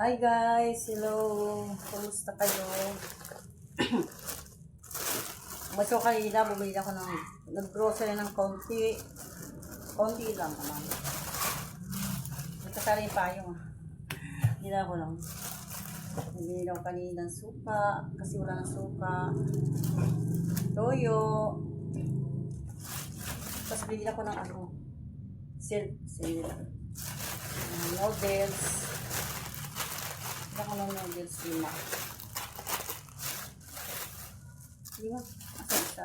Hi guys, hello. Kumusta kayo? Maso kanina, bumili ako ng nag-grocery ng konti. Konti lang naman. Nagkasara yung payong. Gila ko lang. Bumili ako kanina ng suka. Kasi wala ng suka. Toyo. Tapos bili ako ng noodles. Ako ng noodles, 5. 5? Asan isa?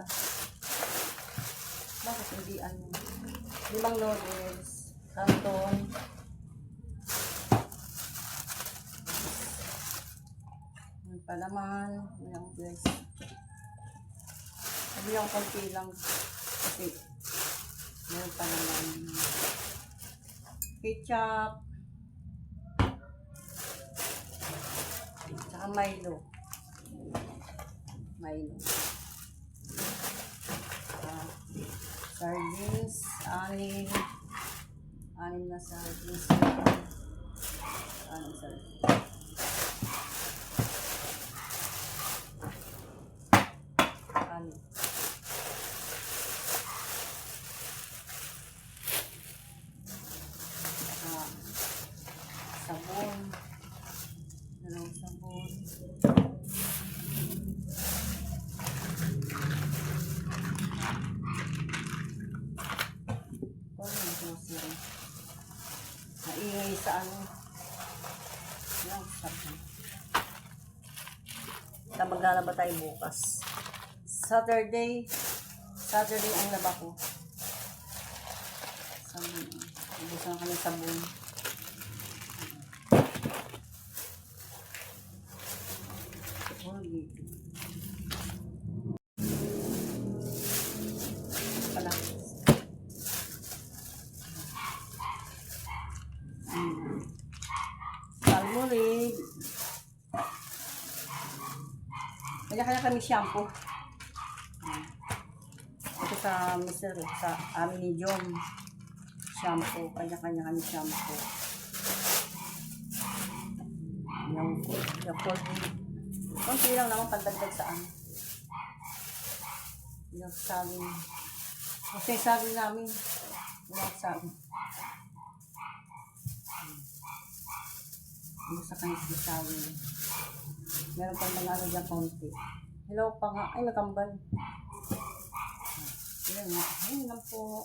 Bakit hindi 5 noodles, canton. May palaman. Ayan guys. Sabi yung konti lang. Kasi meron pa naman ketchup. Tsaka Milo. Sardines, 6 na sardines. 6 sardines. Sabon. Dalawang sabon. Naingay sa yung sabon. Maglalaba tayo bukas. Saturday ang laba ko. Sabon. Ubusan na kami sabon. Pala. Palmolive. Kanya-kanya kami shampoo. Ito sa amin ni Jom. Shampoo. Kanya-kanya kami shampoo. Yung konti lang naman pandagdag saan. Yung sabi. Kasi sabi namin. Yung sabi. Ano sa kanya sabi. Meron pang mga dyan konti. Hello pa nga. Ay, magkambal. Ayan nga. Ayun lang po.